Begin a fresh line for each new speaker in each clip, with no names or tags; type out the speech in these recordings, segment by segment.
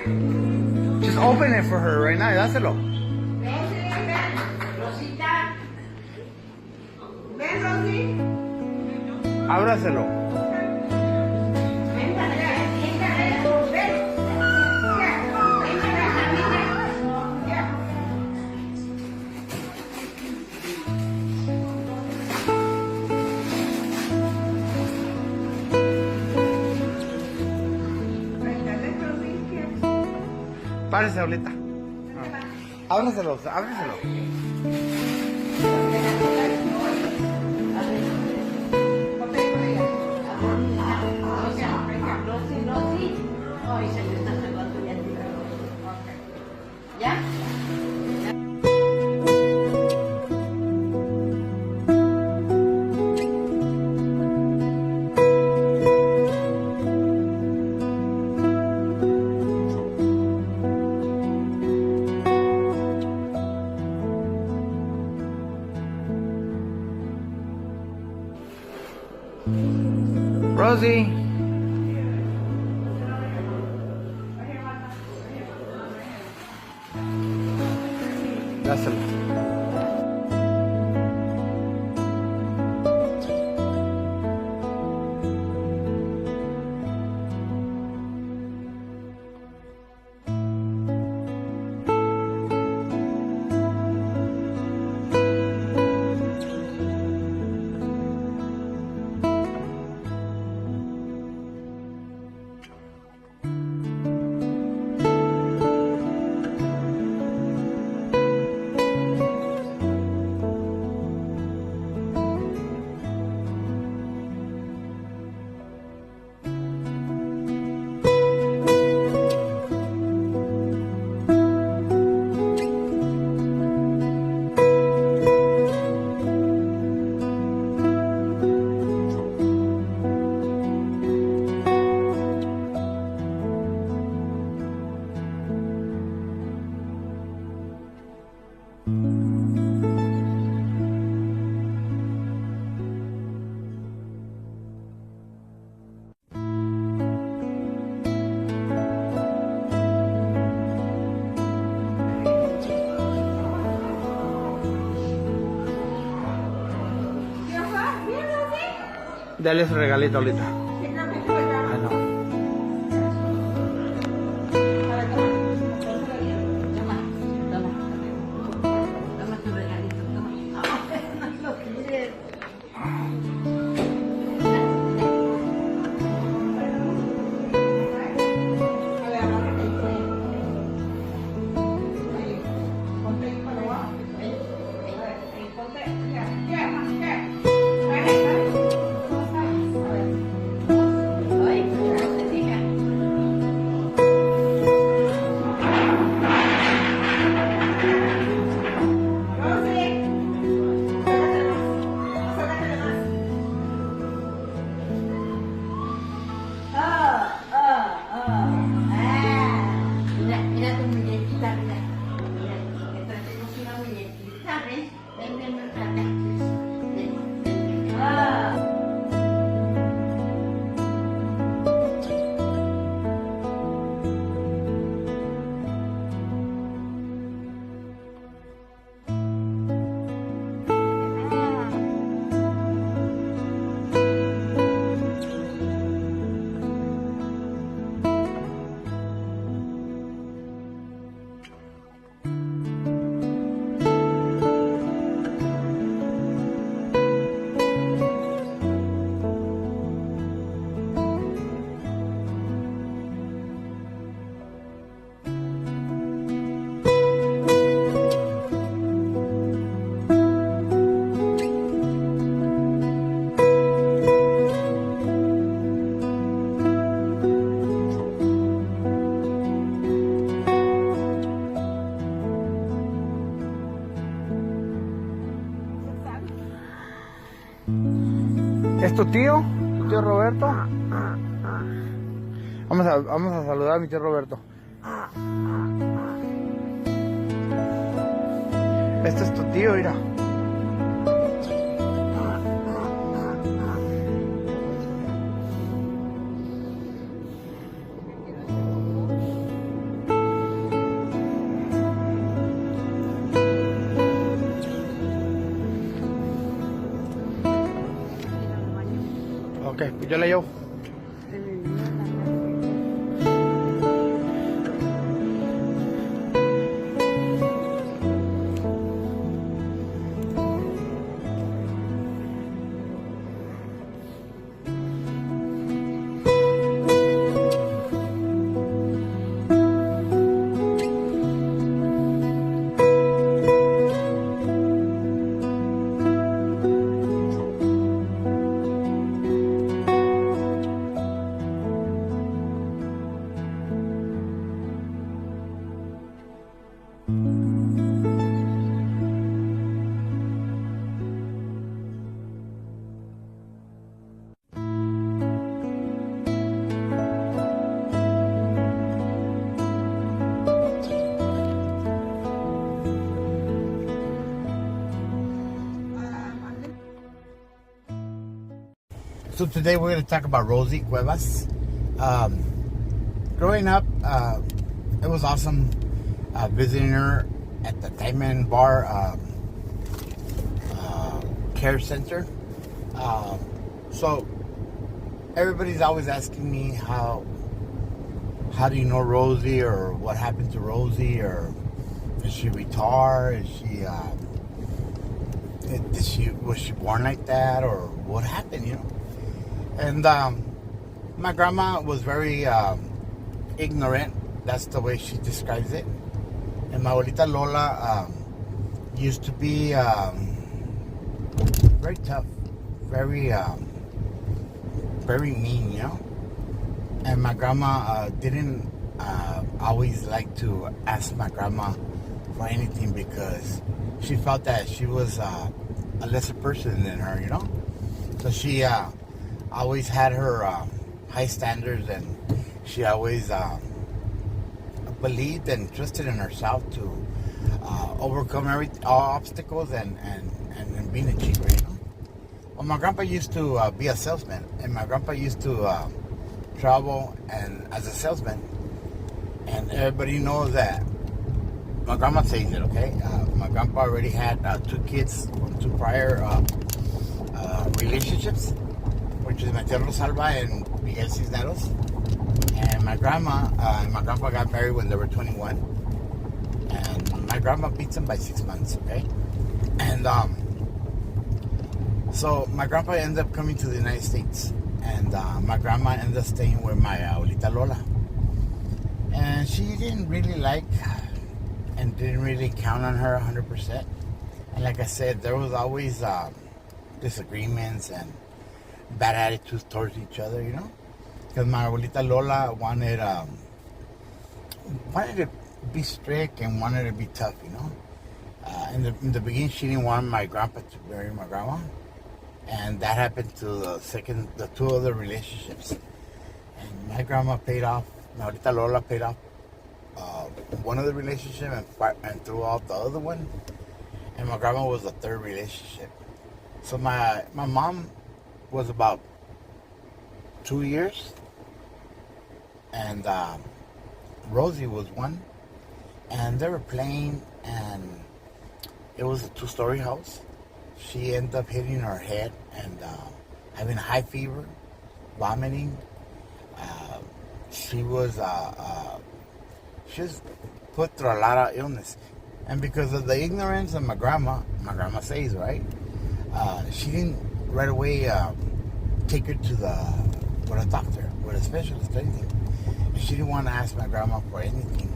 Just open it for her right now. Dáselo.
Ven, Rosita. Ven, Rosie.
Ábraselo.
Ven para allá, ven para allá. Ven.
Párese ahorita. Ábraselo, ábraselo.
¿Ya?
Rosie. Dáselo. Dale su regalito ahorita. Ah, no.
Toma tu regalito, toma. No lo quieres. Mira tu muñequita, mira. Mira, esto es una muñequita, ¿ves? Ven, ven, ven, ven. Ven, ven.
¿Es tu tío? ¿Tu tío Roberto? Vamos a saludar a mi tío Roberto. Este es tu tío, mira. Yo la llevo. So today we're going to talk about Rosie Cuevas. Growing up, it was awesome visiting her at the Diamond Bar Care Center. So everybody's always asking me how do you know Rosie, or what happened to Rosie, or is she retarded? Was she born like that, or what happened? You know. And my grandma was very ignorant. That's the way she describes it. And my abuelita Lola used to be very tough, very mean, you know. And my grandma didn't always like to ask my grandma for anything, because she felt that she was a lesser person than her, you know. So she always had her high standards, and she always believed and trusted in herself to overcome all obstacles and being a achiever, you know. Well, my grandpa used to be a salesman, and my grandpa used to travel and as a salesman, and everybody knows that my grandma says it, okay? My grandpa already had 2 kids from 2 prior relationships, which is my tía Rosalba and Miguel Cisneros. And my grandma and my grandpa got married when they were 21. And my grandma beats them by 6 months, okay? And so my grandpa ended up coming to the United States. And my grandma ended up staying with my abuelita Lola. And she didn't really like and didn't really count on her 100%. And like I said, there was always disagreements and bad attitudes towards each other, you know, because my abuelita Lola wanted to be strict and wanted to be tough, you know. In the beginning, she didn't want my grandpa to marry my grandma, and that happened to the 2 other relationships. And my grandma paid off, my abuelita Lola paid off one of the relationship and threw out the other one, and my grandma was the 3rd relationship. So my mom was about 2 years, and Rosie was 1, and they were playing, and it was a 2-story house. She ended up hitting her head and having high fever, vomiting. She was put through a lot of illness, and because of the ignorance of my grandma says, right, she didn't right away take her to with a doctor, with a specialist, anything. And she didn't want to ask my grandma for anything.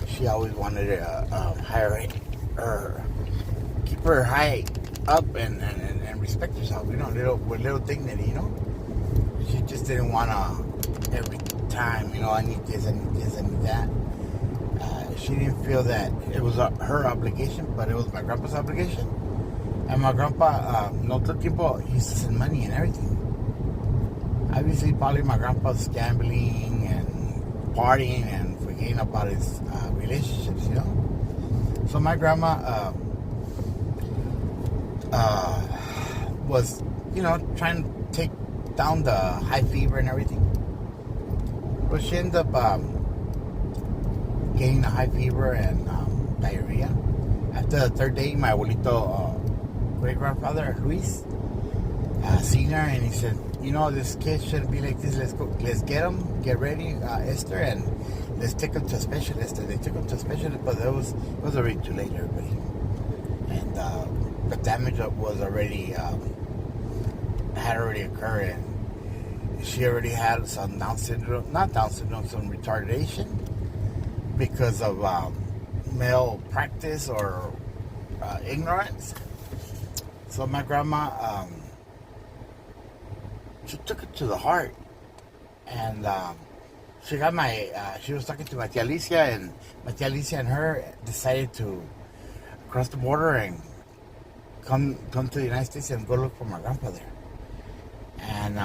She always wanted to keep her high up and respect herself, you know, with little dignity, you know. She just didn't want to every time, you know, I need this, I need this, I need that. She didn't feel that it was her obligation, but it was my grandpa's obligation. And my grandpa, no todo tiempo, he used to send money and everything. Obviously, probably my grandpa's gambling and partying and forgetting about his relationships, you know. So my grandma was, you know, trying to take down the high fever and everything. But she ended up getting a high fever and diarrhea. After the 3rd day, my abuelito, great-grandfather, Luis, seen her, and he said, you know, this kid shouldn't be like this. Let's get him, get ready, Esther, and let's take him to a specialist. And they took him to a specialist, but it was already too late, everybody. And the damage was already had already occurred, and she already had some Down syndrome, not Down syndrome, some retardation because of malpractice or ignorance. So my grandma, she took it to the heart, and she got she was talking to my tia Alicia, and my tia Alicia and her decided to cross the border and come to the United States and go look for my grandfather. And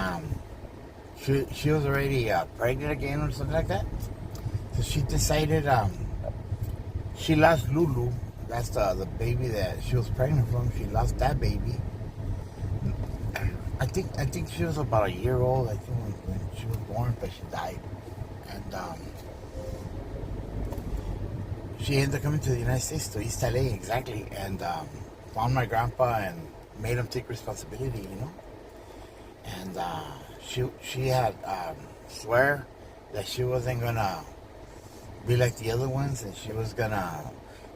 she was already pregnant again or something like that. So she decided, she lost Lulu. That's the baby that she was pregnant from. She lost that baby. I think she was about a year old. I think when she was born, but she died. And she ended up coming to the United States, to East LA exactly, and found my grandpa and made him take responsibility, you know. And she had swear that she wasn't gonna be like the other ones, and she was gonna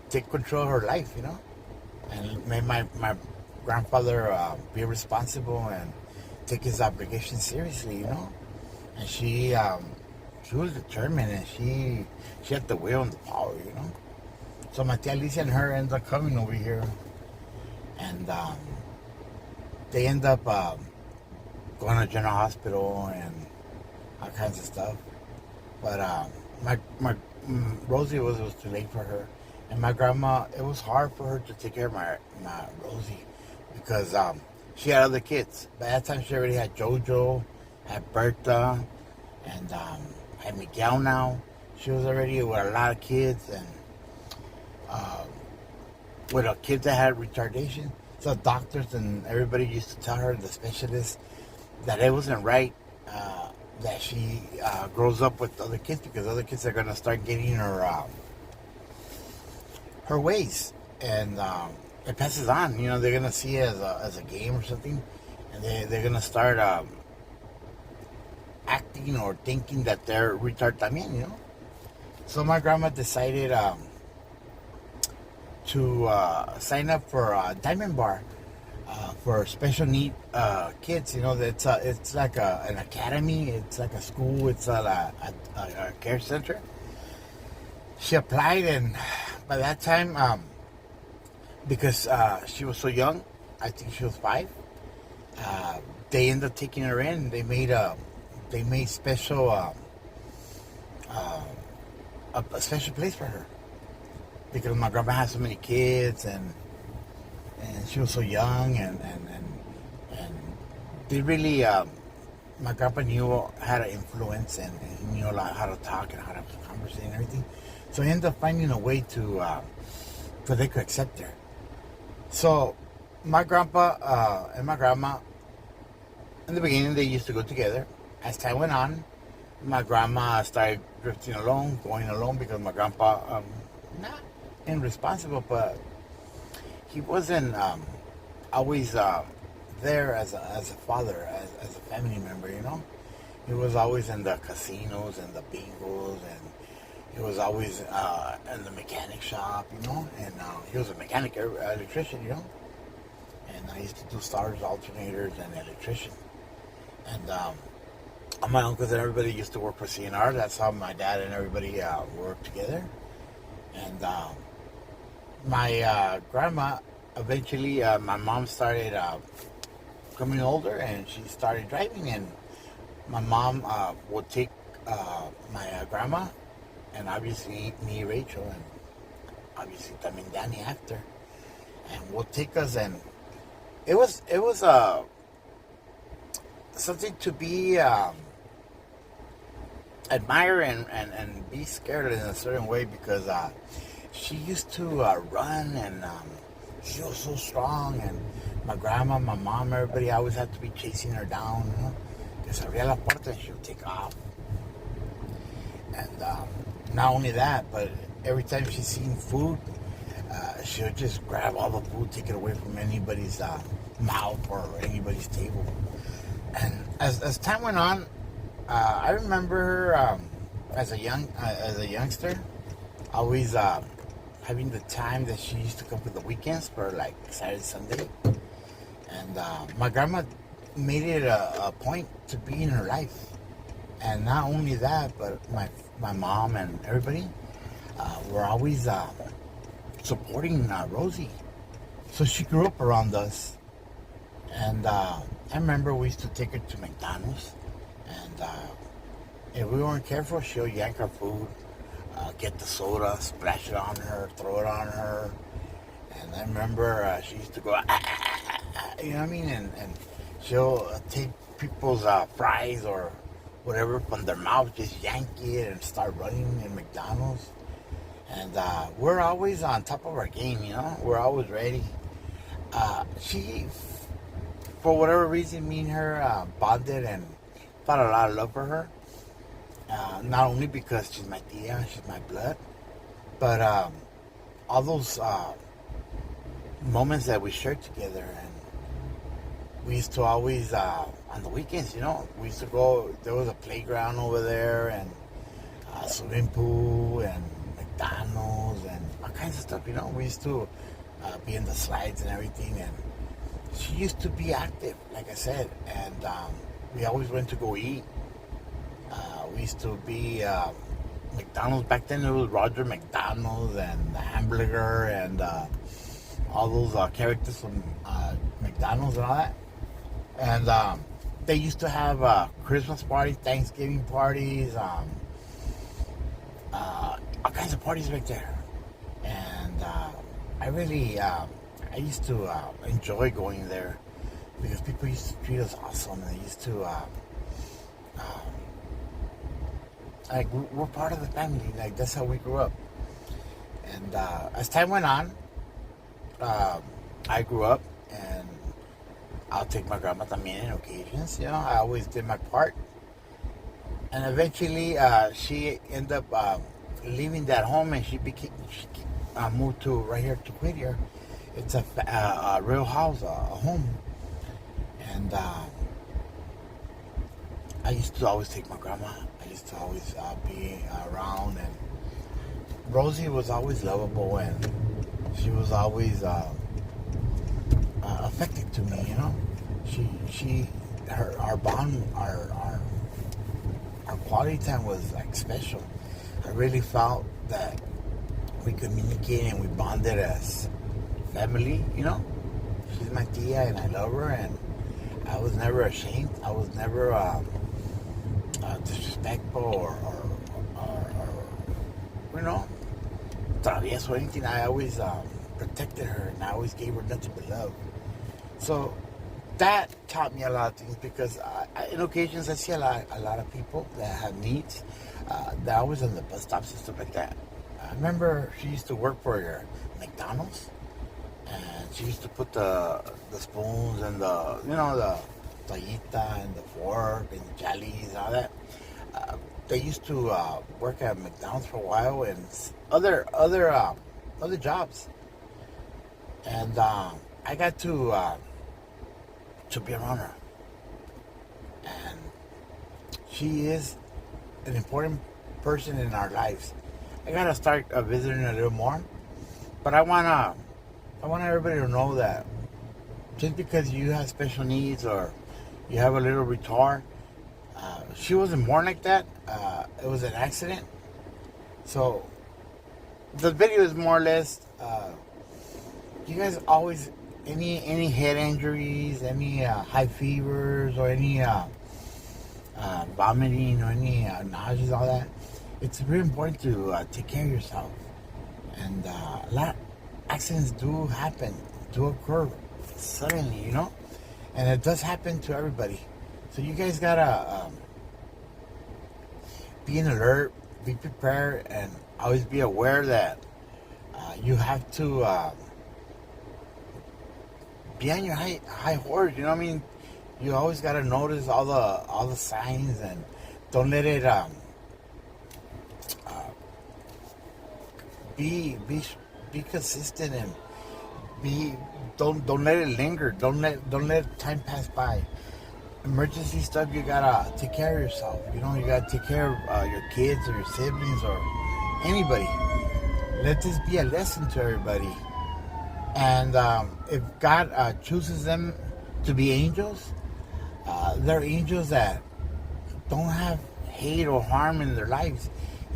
take control of her life, you know, and made my grandfather be responsible and take his obligations seriously, you know. And she was determined, and she had the will and the power, you know. So my tia Alicia and her end up coming over here, and they end up going to general hospital and all kinds of stuff. But my Rosie was too late for her, and my grandma, it was hard for her to take care of my Rosie because she had other kids. By that time, she already had JoJo, had Bertha, and had Miguel now. She was already with a lot of kids, and with a kid that had retardation. So doctors and everybody used to tell her, the specialists, that it wasn't right that she grows up with other kids, because other kids are going to start getting her ways, and it passes on. You know, they're going to see it as a game or something, and they're going to start acting or thinking that they're retarded también, you know. So my grandma decided to sign up for a Diamond Bar for special need kids. You know, it's like an academy. It's like a school. It's a care center. She applied, and by that time, because she was so young, I think she was 5. They ended up taking her in. They made special a special place for her, because my grandma had so many kids, and she was so young, and they really, my grandpa knew how to influence, and he knew how to talk and how to conversate and everything. So he ended up finding a way so they could accept her. So my grandpa and my grandma, in the beginning, they used to go together. As time went on, my grandma started drifting alone, going alone, because my grandpa, not irresponsible, but he wasn't always there as a father, as a family member, you know. He was always in the casinos and the bingos, and he was always in the mechanic shop, you know. And he was a mechanic, electrician, you know. And I used to do starters, alternators, and electrician. And all my uncles and everybody used to work for CNR. That's how my dad and everybody worked together. And my grandma, eventually, my mom started becoming older, and she started driving. And my mom would take my grandma, and obviously me, Rachel, and obviously también Danny after, and would take us. And it was something to be admire and be scared in a certain way, because she used to run, and she was so strong, and my grandma, my mom, everybody always had to be chasing her down, you know, because abría la puerta and she would take off. And not only that, but every time she seen food, she would just grab all the food, take it away from anybody's mouth or anybody's table. And as time went on, I remember her as a youngster, always having the time that she used to come for the weekends for like Saturday, Sunday, and my grandma made it a point to be in her life. And not only that, but my mom and everybody were always supporting Rosie. So she grew up around us, and I remember we used to take her to McDonald's, and if we weren't careful, she'll yank our food, get the soda, splash it on her, throw it on her. And I remember she used to go, you know what I mean? And she'll take people's fries or whatever from their mouth, just yank it and start running in McDonald's. And we're always on top of our game, you know? We're always ready. She, for whatever reason, me and her bonded and felt a lot of love for her. Not only because she's my tia, she's my blood, but all those moments that we shared together. And we used to always, on the weekends, you know, we used to go, there was a playground over there, and a swimming pool, and McDonald's, and all kinds of stuff, you know. We used to be in the slides and everything, and she used to be active, like I said, and we always went to go eat. We used to be McDonald's. Back then it was Roger McDonald's and the Hamburger and all those characters from McDonald's and all that. And they used to have Christmas parties, Thanksgiving parties, all kinds of parties right there. And I really, I used to enjoy going there because people used to treat us awesome. They used to, like, we're part of the family. Like, that's how we grew up. And as time went on, I grew up, and I'll take my grandma también in occasions. You know, I always did my part. And eventually, she ended up leaving that home, and she moved to right here to Whittier. It's a real house, a home. And I used to always take my grandma. I used to always be around, and Rosie was always lovable, and she was always affected to me. You know, our bond, our quality time was like special. I really felt that we communicated and we bonded as family. You know, she's my tia, and I love her, and I was never ashamed. I was never disrespectful or you know, travieso or anything. I always protected her, and I always gave her nothing but love. So that taught me a lot of things, because in occasions I see a lot of people that have needs. They're always on the bus stops and stuff like that. I remember she used to work for McDonald's, and she used to put the spoons and the, you know, the toallita and the fork and the jellies and all that. They used to work at McDonald's for a while, and other jobs. And I got to be around her, and she is an important person in our lives. I gotta start visiting a little more, but I want everybody to know that just because you have special needs or you have a little retard, she wasn't born like that. It was an accident. So the video is more or less, you guys always, any head injuries, any high fevers, or any vomiting, or any nausea, all that, it's really important to take care of yourself. And a lot of accidents do happen, do occur suddenly, you know, and it does happen to everybody. So you guys gotta be alert, be prepared, and always be aware that you have to be on your high horse. You know what I mean? You always gotta notice all the signs, and don't let it be consistent, and don't let it linger. Don't let time pass by. emergency stuff, you gotta take care of yourself. You know, you gotta take care of your kids or your siblings or anybody. Let this be a lesson to everybody. And if God chooses them to be angels, they're angels that don't have hate or harm in their lives.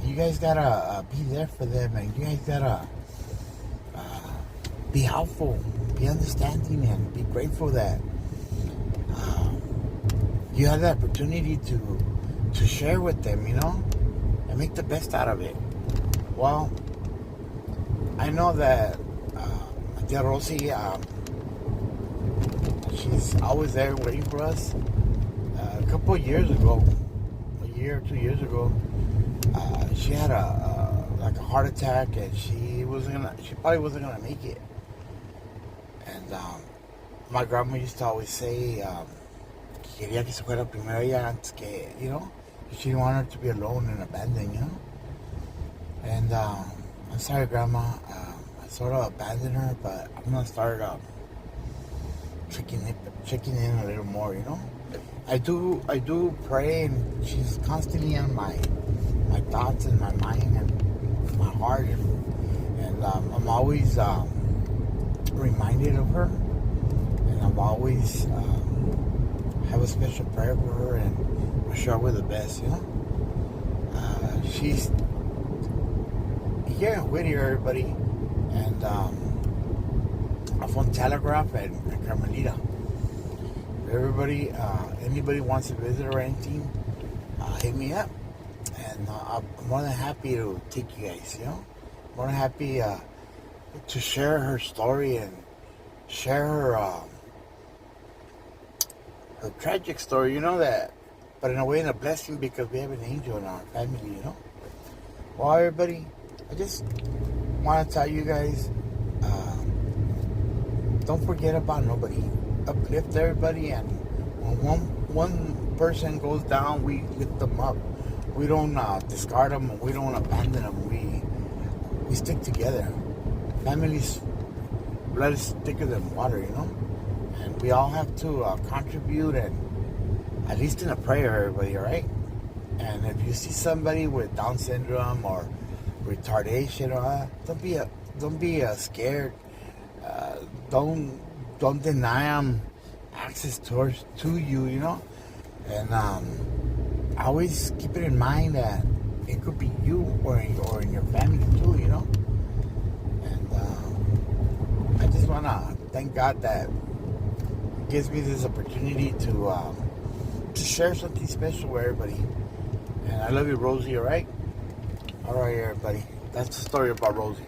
You guys gotta be there for them, and you guys gotta be helpful, be understanding, and be grateful that you have the opportunity to share with them, you know, and make the best out of it. Well, I know that my tia Rosie, she's always there waiting for us. A couple of years ago, a year or 2 years ago, she had like a heart attack, and she probably wasn't gonna make it. And my grandma used to always say, quería que se fuera primero ella antes que, you know, she didn't want her to be alone and abandoned, you know. And I'm sorry, Grandma, I sort of abandoned her, but I'm gonna start checking in a little more, you know. I do pray, and she's constantly on my thoughts and my mind and my heart, and I'm always reminded of her, and I'm always have a special prayer for her, and wish her the best, you know. She's here in Whittier, everybody, and up on Telegraph and Carmelita. If everybody, anybody wants to visit or anything, hit me up, and I'm more than happy to take you guys, you know. More than happy to share her story and share her tragic story, you know, that, but in a way, in a blessing, because we have an angel in our family, you know. Well, everybody, I just want to tell you guys, don't forget about nobody. Uplift everybody, and when one person goes down, we lift them up. We don't discard them. We don't abandon them. We stick together. Families, blood is thicker than water, you know. And we all have to contribute, and at least in a prayer, everybody, all right? And if you see somebody with Down syndrome or retardation, don't be scared. Don't deny them access to you, you know. And always keep it in mind that it could be you or in your family too, you know. And I just want to thank God that gives me this opportunity to share something special with everybody. And I love you, Rosie, all right? All right, everybody. That's the story about Rosie.